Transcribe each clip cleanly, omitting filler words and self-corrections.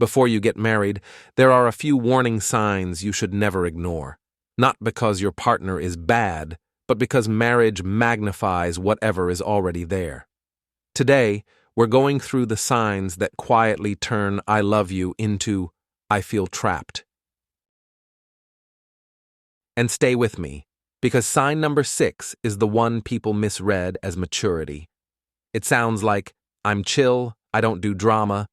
Before you get married, there are a few warning signs you should never ignore. Not because your partner is bad, but because marriage magnifies whatever is already there. Today, we're going through the signs that quietly turn "I love you" into "I feel trapped." And stay with me, because sign number 6 is the one people misread as maturity. It sounds like, "I'm chill, I don't do drama,"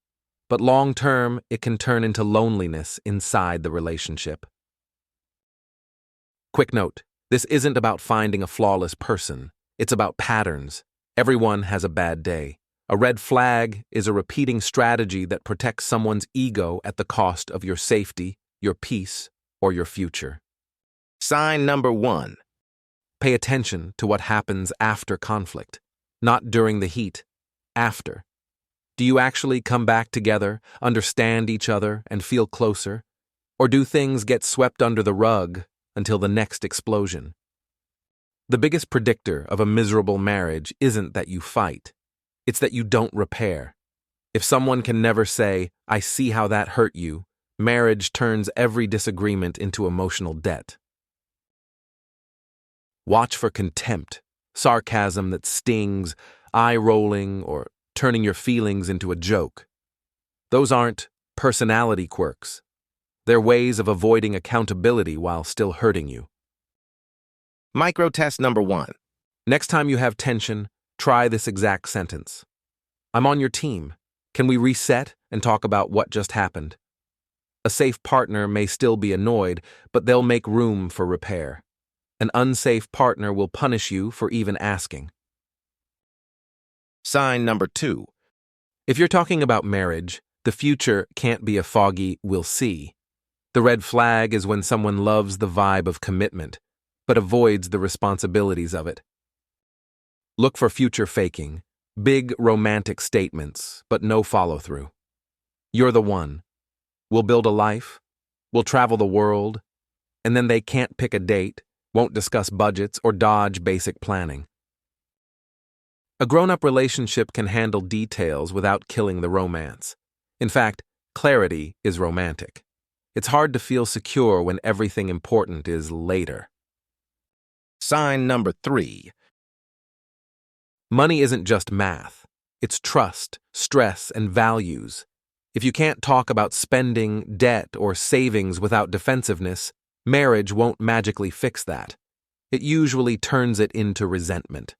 but long-term, it can turn into loneliness inside the relationship. Quick note, this isn't about finding a flawless person. It's about patterns. Everyone has a bad day. A red flag is a repeating strategy that protects someone's ego at the cost of your safety, your peace, or your future. Sign number 1. Pay attention to what happens after conflict, not during the heat, after. Do you actually come back together, understand each other, and feel closer? Or do things get swept under the rug until the next explosion? The biggest predictor of a miserable marriage isn't that you fight. It's that you don't repair. If someone can never say, "I see how that hurt you," marriage turns every disagreement into emotional debt. Watch for contempt, sarcasm that stings, eye-rolling, or turning your feelings into a joke. Those aren't personality quirks. They're ways of avoiding accountability while still hurting you. Micro test number 1. Next time you have tension, try this exact sentence. "I'm on your team. Can we reset and talk about what just happened?" A safe partner may still be annoyed, but they'll make room for repair. An unsafe partner will punish you for even asking. Sign number 2. If you're talking about marriage, the future can't be a foggy "we'll see." The red flag is when someone loves the vibe of commitment, but avoids the responsibilities of it. Look for future faking, big romantic statements, but no follow-through. "You're the one. We'll build a life. We'll travel the world." And then they can't pick a date, won't discuss budgets, or dodge basic planning. A grown-up relationship can handle details without killing the romance. In fact, clarity is romantic. It's hard to feel secure when everything important is later. Sign number 3. Money isn't just math. It's trust, stress, and values. If you can't talk about spending, debt, or savings without defensiveness, marriage won't magically fix that. It usually turns it into resentment.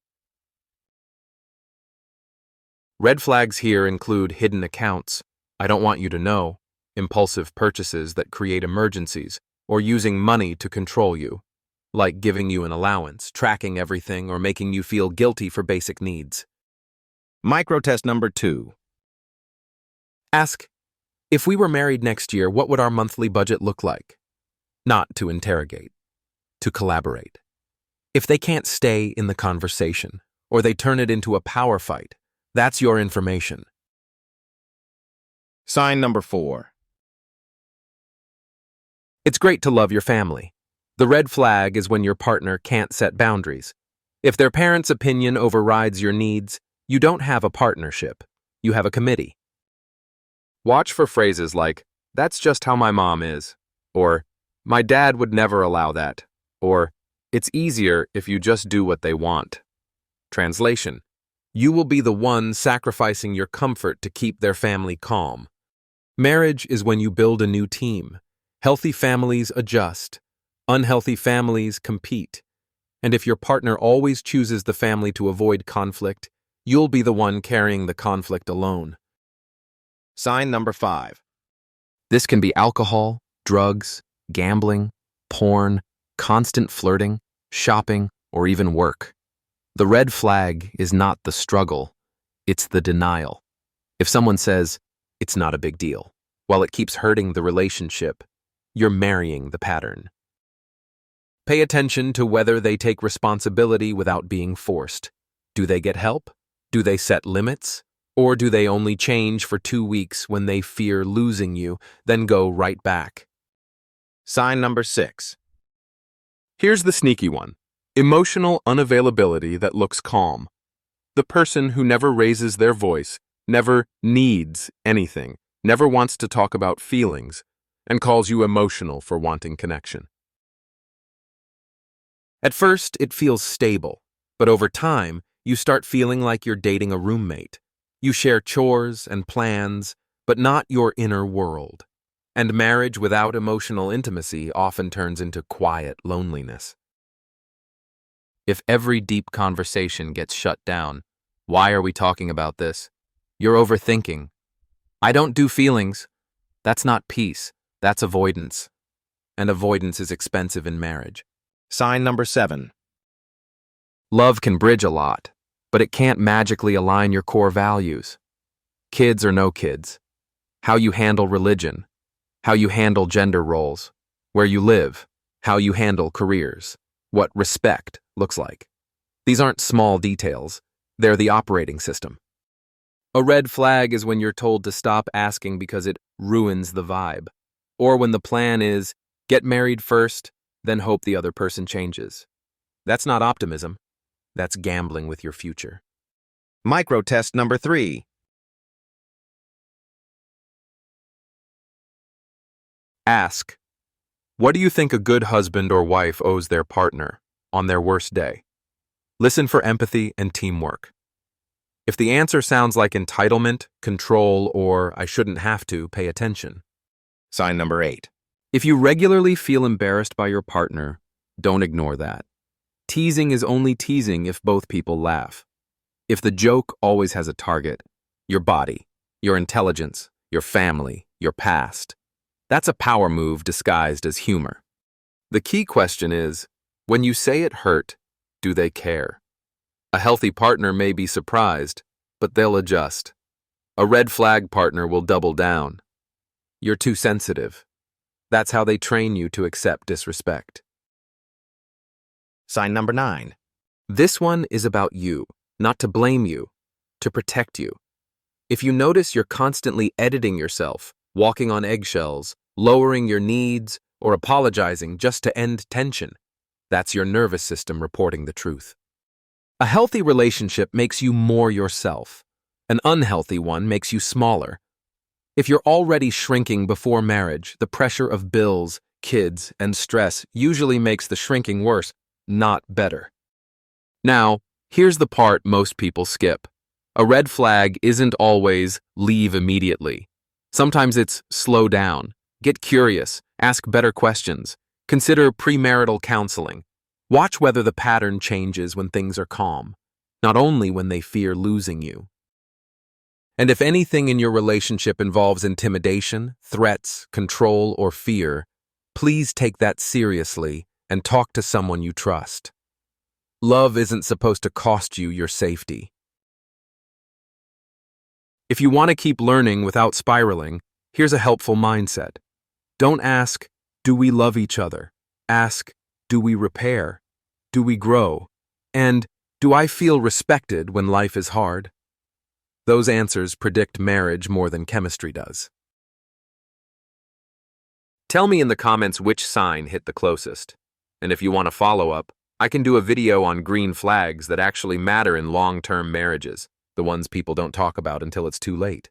Red flags here include hidden accounts, "I don't want you to know," impulsive purchases that create emergencies, or using money to control you, like giving you an allowance, tracking everything, or making you feel guilty for basic needs. Micro test number 2. Ask, "If we were married next year, what would our monthly budget look like?" Not to interrogate, to collaborate. If they can't stay in the conversation, or they turn it into a power fight, that's your information. Sign number 4. It's great to love your family. The red flag is when your partner can't set boundaries. If their parents' opinion overrides your needs, you don't have a partnership. You have a committee. Watch for phrases like, "That's just how my mom is," or "My dad would never allow that," or "It's easier if you just do what they want." Translation: you will be the one sacrificing your comfort to keep their family calm. Marriage is when you build a new team. Healthy families adjust. Unhealthy families compete. And if your partner always chooses the family to avoid conflict, you'll be the one carrying the conflict alone. Sign number 5. This can be alcohol, drugs, gambling, porn, constant flirting, shopping, or even work. The red flag is not the struggle, it's the denial. If someone says, "It's not a big deal," while it keeps hurting the relationship, you're marrying the pattern. Pay attention to whether they take responsibility without being forced. Do they get help? Do they set limits? Or do they only change for 2 weeks when they fear losing you, then go right back? Sign number 6. Here's the sneaky one. Emotional unavailability that looks calm. The person who never raises their voice, never needs anything, never wants to talk about feelings, and calls you emotional for wanting connection. At first, it feels stable, but over time, you start feeling like you're dating a roommate. You share chores and plans, but not your inner world. And marriage without emotional intimacy often turns into quiet loneliness. If every deep conversation gets shut down, why are we talking about this? You're overthinking. I don't do feelings. That's not peace. That's avoidance. And avoidance is expensive in marriage. Sign number 7. Love can bridge a lot, but it can't magically align your core values. Kids or no kids. How you handle religion. How you handle gender roles. Where you live. How you handle careers. What respect looks like. These aren't small details. They're the operating system. A red flag is when you're told to stop asking because it ruins the vibe. Or when the plan is, get married first, then hope the other person changes. That's not optimism. That's gambling with your future. Micro test number 3. Ask, what do you think a good husband or wife owes their partner on their worst day? Listen for empathy and teamwork. If the answer sounds like entitlement, control, or I shouldn't have to, pay attention. Sign number 8. If you regularly feel embarrassed by your partner, don't ignore that. Teasing is only teasing if both people laugh. If the joke always has a target, your body, your intelligence, your family, your past, that's a power move disguised as humor. The key question is, when you say it hurt, do they care? A healthy partner may be surprised, but they'll adjust. A red flag partner will double down. You're too sensitive. That's how they train you to accept disrespect. Sign number 9. This one is about you, not to blame you, to protect you. If you notice you're constantly editing yourself, walking on eggshells, lowering your needs, or apologizing just to end tension, that's your nervous system reporting the truth. A healthy relationship makes you more yourself. An unhealthy one makes you smaller. If you're already shrinking before marriage, the pressure of bills, kids, and stress usually makes the shrinking worse, not better. Now, here's the part most people skip. A red flag isn't always leave immediately. Sometimes it's slow down, get curious, ask better questions, consider premarital counseling. Watch whether the pattern changes when things are calm, not only when they fear losing you. And if anything in your relationship involves intimidation, threats, control, or fear, please take that seriously and talk to someone you trust. Love isn't supposed to cost you your safety. If you want to keep learning without spiraling, here's a helpful mindset. Don't ask, do we love each other? Ask, do we repair? Do we grow? And do I feel respected when life is hard? Those answers predict marriage more than chemistry does. Tell me in the comments which sign hit the closest. And if you want a follow-up, I can do a video on green flags that actually matter in long-term marriages, the ones people don't talk about until it's too late.